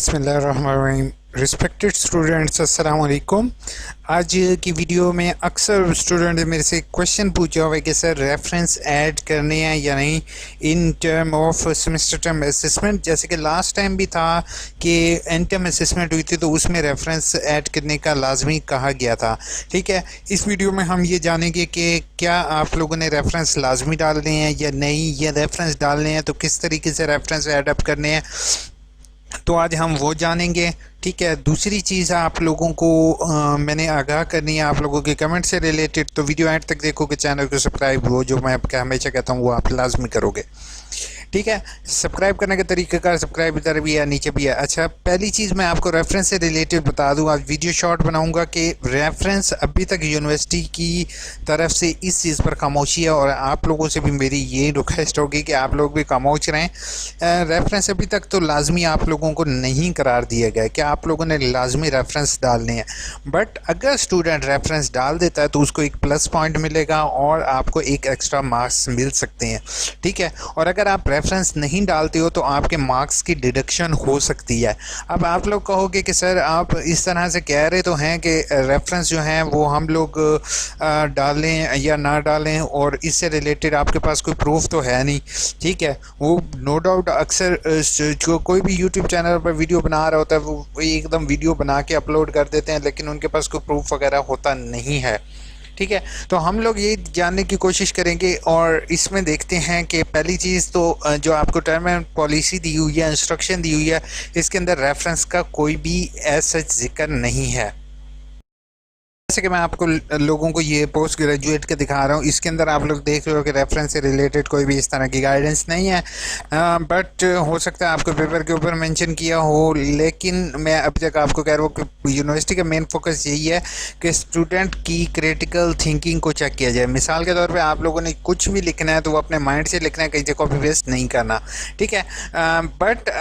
बिस्मिल्लाहिर्रहमानिर्रहीम। Respected students, अस्सलाम वालेकुम। आज की वीडियो में अक्सर स्टूडेंट मेरे से क्वेश्चन पूछा हुआ है कि सर रेफरेंस ऐड करने हैं या नहीं in term of semester term assessment. जैसे कि लास्ट टाइम भी था कि एंड टर्म असेसमेंट हुई थी तो उसमें रेफरेंस ऐड करने का लाजमी कहा गया था। ठीक है, इस वीडियो में हम ये जानेंगे कि क्या आप लोगों ने रेफरेंस लाजमी डालने हैं या नहीं, या रेफरेंस डालने हैं तो किस तरीके से रेफरेंस ऐड अप करने हैं, तो आज हम वो जानेंगे। ठीक है, दूसरी चीज़ आप लोगों को मैंने आगाह करनी है आप लोगों के कमेंट से रिलेटेड, तो वीडियो एंड तक देखोगे, चैनल को सब्सक्राइब हो जो मैं आपका हमेशा कहता हूँ वो आप लाजमी करोगे। ठीक है, सब्सक्राइब करने का तरीक़ाकार सब्सक्राइब इधर भी है नीचे भी है। अच्छा, पहली चीज़ मैं आपको रेफरेंस से रिलेटेड बता दूं, आज वीडियो शॉर्ट बनाऊंगा कि रेफरेंस अभी तक यूनिवर्सिटी की तरफ से इस चीज़ पर खामोशी है और आप लोगों से भी मेरी ये रिक्वेस्ट होगी कि आप लोग भी खामोश रहें। रेफरेंस अभी तक तो लाजमी आप लोगों को नहीं करार दिया गया कि आप लोगों ने लाजमी रेफरेंस डालने हैं, बट अगर स्टूडेंट रेफरेंस डाल देता है तो उसको एक प्लस पॉइंट मिलेगा और आपको एक एक्स्ट्रा मार्क्स मिल सकते हैं। ठीक है, और अगर आप रेफरेंस नहीं डालते हो तो आपके मार्क्स की डिडक्शन हो सकती है। अब आप लोग कहोगे कि सर आप इस तरह से कह रहे तो हैं कि रेफरेंस जो हैं वो हम लोग डालें या ना डालें और इससे रिलेटेड आपके पास कोई प्रूफ तो है नहीं। ठीक है, वो नो डाउट अक्सर जो कोई भी यूट्यूब चैनल पर वीडियो बना रहा होता है वो एकदम वीडियो बना के अपलोड कर देते हैं, लेकिन उनके पास कोई प्रूफ वगैरह होता नहीं है। ठीक है, तो हम लोग ये जानने की कोशिश करेंगे और इसमें देखते हैं कि पहली चीज़ तो जो आपको टर्म एंड पॉलिसी दी हुई है, इंस्ट्रक्शन दी हुई है, इसके अंदर रेफरेंस का कोई भी ऐसा जिक्र नहीं है। जैसे कि मैं आपको लोगों को ये पोस्ट ग्रेजुएट के दिखा रहा हूँ, इसके अंदर आप लोग देख रहे हो कि रेफरेंस से रिलेटेड कोई भी इस तरह की गाइडेंस नहीं है, बट हो सकता है आपको पेपर के ऊपर मेंशन किया हो, लेकिन मैं अभी तक आपको कह रहा हूँ कि यूनिवर्सिटी का मेन फोकस यही है कि स्टूडेंट की क्रिटिकल थिंकिंग को चेक किया जाए। मिसाल के तौर पर आप लोगों ने कुछ भी लिखना है तो वो अपने माइंड से लिखना है, कहीं से कॉपी पेस्ट नहीं करना। ठीक है, बट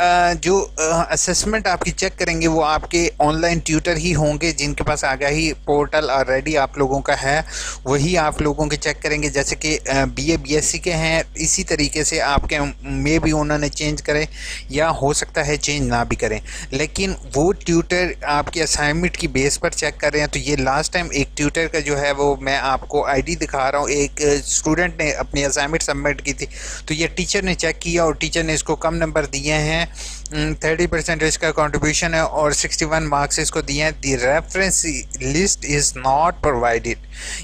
जो असेसमेंट आपकी चेक करेंगे वो आपके ऑनलाइन ट्यूटर ही होंगे जिनके पास आगाही पोर्टल ऑलरेडी आप लोगों का है, वही आप लोगों के चेक करेंगे। जैसे कि बीए बीएससी के हैं, इसी तरीके से आपके में भी उन्होंने चेंज करें या हो सकता है चेंज ना भी करें, लेकिन वो ट्यूटर आपके असाइनमेंट की बेस पर चेक कर रहे हैं। तो ये लास्ट टाइम एक ट्यूटर का जो है वो मैं आपको आईडी दिखा रहा हूँ, एक स्टूडेंट ने अपनी असाइनमेंट सबमिट की थी तो ये टीचर ने चेक किया और टीचर ने इसको कम नंबर दिए हैं, 30% इसका कंट्रीब्यूशन है और 61 मार्क्स इसको दिए हैं। The reference list is not provided,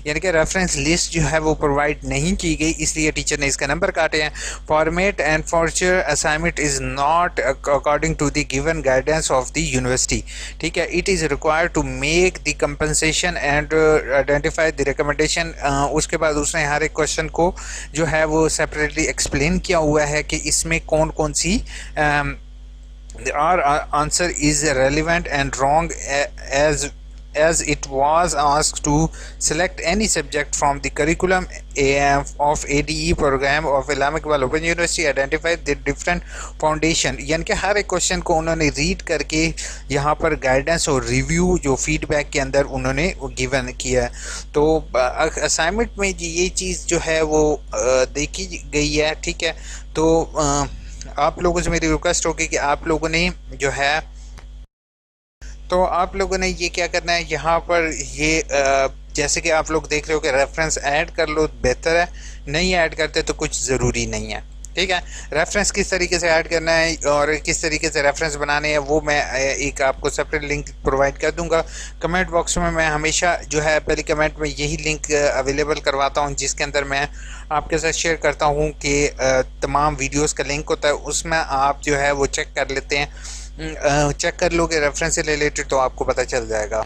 यानी कि रेफरेंस लिस्ट जो है वो प्रोवाइड नहीं की गई, इसलिए टीचर ने इसका नंबर काटे हैं। Format and future assignment is not according to the given guidance of the university. ठीक है, it is required to make the compensation and identify the recommendation. उसके बाद उसने हर एक क्वेश्चन को जो है वो सेपरेटली एक्सप्लेन किया हुआ है कि इसमें कौन कौन सी our answer is relevant and wrong as it was asked to select any subject from the curriculum of ADE program of Islamic Iqbal Open University, identify the different foundation। यानी कि हर एक क्वेश्चन को उन्होंने रीड करके यहाँ पर guidance और review जो फीडबैक के अंदर उन्होंने गिवन किया। तो असाइनमेंट में ये चीज़ जो है वो देखी गई है। ठीक है, तो आप लोगों से मेरी रिक्वेस्ट होगी कि आप लोगों ने जो है तो आप लोगों ने ये क्या करना है, यहाँ पर ये जैसे कि आप लोग देख रहे हो कि रेफरेंस ऐड कर लो बेहतर है, नहीं ऐड करते तो कुछ ज़रूरी नहीं है। ठीक है, रेफरेंस किस तरीके से ऐड करना है और किस तरीके से रेफरेंस बनाने हैं वो मैं एक आपको सेपरेट लिंक प्रोवाइड कर दूंगा कमेंट बॉक्स में। मैं हमेशा जो है पहले कमेंट में यही लिंक अवेलेबल करवाता हूं जिसके अंदर मैं आपके साथ शेयर करता हूं कि तमाम वीडियोस का लिंक होता है, उसमें आप जो है वो चेक कर लेते हैं, चेक कर लोगे रेफरेंस से रिलेटेड तो आपको पता चल जाएगा।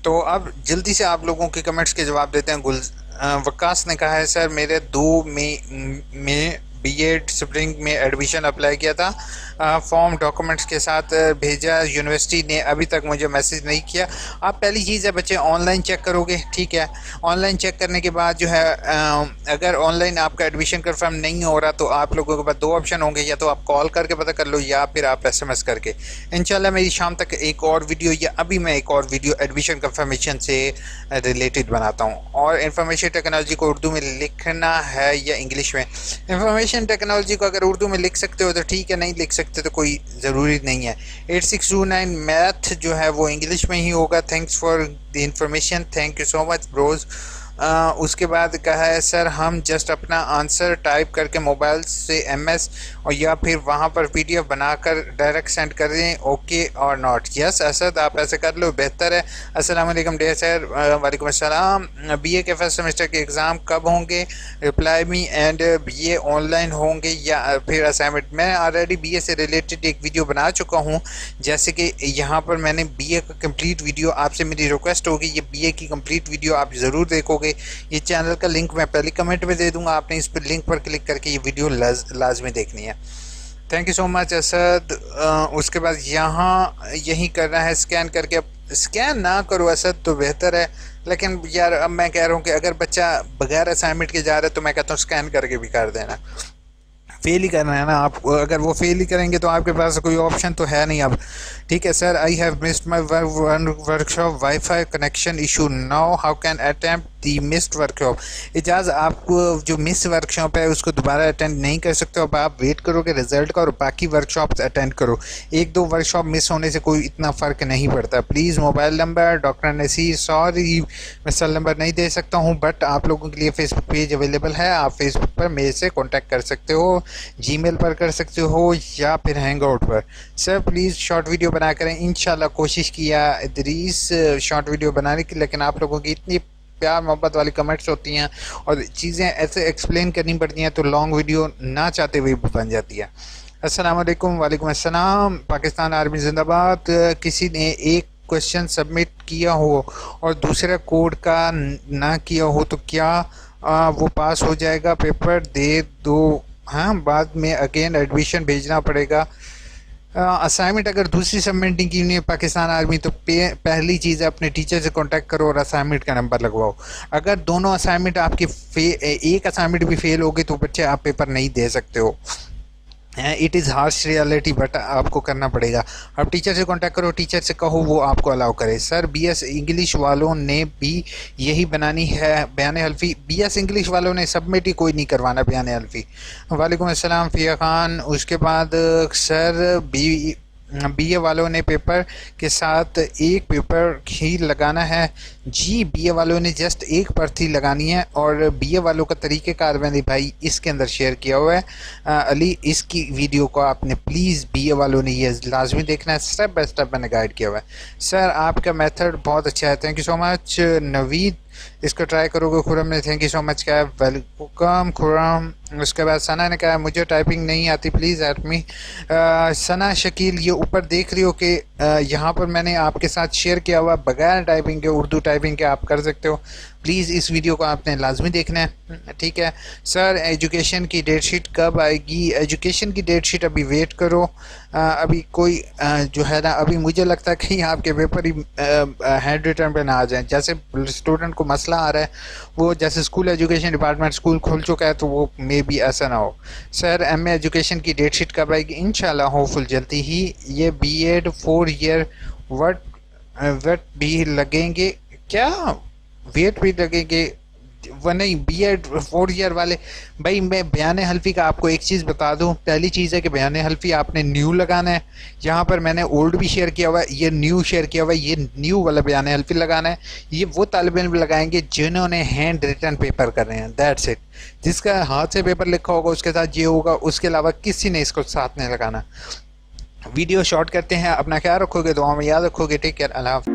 तो अब जल्दी से आप लोगों के कमेंट्स के जवाब देते हैं। वकास ने कहा है सर मेरे 2 मई में बीएड स्प्रिंग में एडमिशन अप्लाई किया था, फॉर्म डॉक्यूमेंट्स के साथ भेजा, यूनिवर्सिटी ने अभी तक मुझे मैसेज नहीं किया। आप पहली चीज़ है बच्चे ऑनलाइन चेक करोगे, ठीक है। ऑनलाइन चेक करने के बाद जो है अगर ऑनलाइन आपका एडमिशन कंफर्म नहीं हो रहा तो आप लोगों के पास दो ऑप्शन होंगे, या तो आप कॉल करके पता कर लो या फिर आप SMS करके। इंशाल्लाह मेरी शाम तक एक और वीडियो या अभी मैं एक और वीडियो एडमिशन कंफर्मेशन से रिलेटेड बनाता हूँ। और इंफॉर्मेशन टेक्नोलॉजी को उर्दू में लिखना है या इंग्लिश में? इंफॉर्मेशन टेक्नोलॉजी को अगर उर्दू में लिख सकते हो तो ठीक है, नहीं लिख सकते तो कोई ज़रूरी नहीं है। 8629 मैथ जो है वो इंग्लिश में ही होगा। Thanks for the information, thank you so much bros. उसके बाद कहा है सर हम जस्ट अपना आंसर टाइप करके मोबाइल से MS और या फिर वहाँ पर PDF बनाकर डायरेक्ट सेंड कर दें, ओके और नॉट? यस असद, आप ऐसे कर लो, बेहतर है। अस्सलाम वालेकुम डेयर सर। वालेकुम अस्सलाम। BA के फर्स्ट सेमेस्टर के एग्ज़ाम कब होंगे? Reply me. And BA online होंगे या फिर असाइनमेंट? मैं ऑलरेडी BA से रिलेटेड एक वीडियो बना चुका हूँ, जैसे कि यहाँ पर मैंने BA का कंप्लीट वीडियो, आपसे मेरी रिक्वेस्ट होगी ये BA की कंप्लीट वीडियो आप ज़रूर देखोगे। ये चैनल का लिंक मैं पहले कमेंट में दे दूंगा, आपने इस पर लिंक पर क्लिक करके ये वीडियो लाजमी देखनी है। Thank you so much Asad. उसके बाद यहाँ यही करना है स्कैन करके। स्कैन ना करो असद तो बेहतर है, लेकिन यार अब मैं कह रहा हूँ कि अगर बच्चा बगैर असाइनमेंट के जा रहा है तो मैं कहता हूँ स्कैन करके भी कर देना। फेल ही करना है ना आप, अगर वो फेल ही करेंगे तो आपके पास कोई ऑप्शन तो है नहीं अब, ठीक है। Sir I have missed my workshop wifi connection issue, now how can attempt the missed workshop? Ejaz, आपको जो मिस वर्कशॉप है उसको दोबारा अटेंड नहीं कर सकते हो। अब आप वेट करोगे रिजल्ट का और बाकी वर्कशॉप्स अटेंड करो। एक दो वर्कशॉप मिस होने से कोई इतना फ़र्क नहीं पड़ता। Please mobile number doctor Naseer, sorry मैं सेल नंबर नहीं दे सकता हूँ, बट आप लोगों के लिए फेसबुक पेज अवेलेबल है, आप फेसबुक पर मेरे से कॉन्टैक्ट कर सकते हो, जीमेल पर कर सकते हो या फिर हैंग आउट पर। सर प्लीज़ शॉर्ट वीडियो बना करें। इंशाल्लाह कोशिश किया इदरीस शॉर्ट वीडियो बनाने की, लेकिन आप लोगों की इतनी प्यार मोहब्बत वाली कमेंट्स होती हैं और चीज़ें ऐसे एक्सप्लेन करनी पड़ती हैं तो लॉन्ग वीडियो ना चाहते हुए बन जाती है। अस्सलाम वालेकुम। वालेकुम अस्सलाम। पाकिस्तान आर्मी जिंदाबाद। किसी ने एक क्वेश्चन सबमिट किया हो और दूसरा कोड का ना किया हो तो क्या वो पास हो जाएगा? पेपर दे दो, हाँ बाद में अगेन एडमिशन भेजना पड़ेगा। असाइनमेंट अगर दूसरी सबमिट नहीं की हुई है पाकिस्तान आर्मी तो पहली चीज़ है अपने टीचर से कांटेक्ट करो और असाइनमेंट का नंबर लगवाओ। अगर दोनों असाइनमेंट आपकी एक असाइनमेंट भी फेल हो गई तो बच्चे आप पेपर नहीं दे सकते हो। It is harsh reality, but आपको करना पड़ेगा। अब टीचर से कांटेक्ट करो, टीचर से कहो वो आपको अलाउ करे। सर BS इंग्लिश वालों ने भी यही बनानी है बयान हल्फी? BS इंग्लिश वालों ने सबमिट ही कोई नहीं करवाना बयान हल्फी। वालेकुम अस्सलाम फ़िया खान। उसके बाद सर BA वालों ने पेपर के साथ एक पेपर ही लगाना है? जी BA वालों ने जस्ट एक पर्ची लगानी है और BA वालों का तरीक़ेकार मैंने भाई इसके अंदर शेयर किया हुआ है। अली इसकी वीडियो को आपने प्लीज़ BA वालों ने ये लाजमी देखना है, स्टेप बाय स्टेप मैंने गाइड किया हुआ है। सर आपका मेथड बहुत अच्छा है, thank you so much. Naveed इसको ट्राई करोगे? खुरम ने थैंक यू सो मच कहा, वेलकम खुरम। उसके बाद सना ने कहा मुझे टाइपिंग नहीं आती, प्लीज़ हेल्प मी। सना शकील ये ऊपर देख रही हो कि यहाँ पर मैंने आपके साथ शेयर किया हुआ बगैर टाइपिंग के उर्दू टाइपिंग के आप कर सकते हो। प्लीज़ इस वीडियो को आपने लाजमी देखना है, ठीक है। सर एजुकेशन की डेट शीट कब आएगी? एजुकेशन की डेट शीट अभी वेट करो। अभी कोई जो है ना, अभी मुझे लगता है कहीं आपके पेपर ही हैंड रिटर्न पे ना आ जाए। जैसे स्टूडेंट को मसला आ रहा है वो, जैसे स्कूल एजुकेशन डिपार्टमेंट स्कूल खुल चुका है तो वो मे बी ऐसा ना हो। सर MA एजुकेशन की डेट शीट कब आएगी? इंशाल्लाह होपफुल जल्दी ही। ये BEd 4 ईयर वेट भी लगेंगे क्या? वेट भी लगेंगे वो नहीं, BEd 4 ईयर वाले। भाई मैं बयान हल्फी का आपको एक चीज़ बता दूं, पहली चीज़ है कि बयान हल्फी आपने न्यू लगाना है। यहाँ पर मैंने ओल्ड भी शेयर किया हुआ है, ये न्यू शेयर किया हुआ है, ये न्यू वाला बयान हल्फी लगाना है। ये वो तालिब इल्म लगाएंगे जिन्होंने हैंड रिटन पेपर कर रहे हैं, दैट्स इट। जिसका हाथ से पेपर लिखा होगा उसके साथ ये होगा, उसके अलावा किसी ने इसको साथ नहीं लगाना। वीडियो शॉर्ट करते हैं, अपना ख्याल रखोगे, दुआ में याद रखोगे। टेक केयर, अल्लाह हाफ़िज़।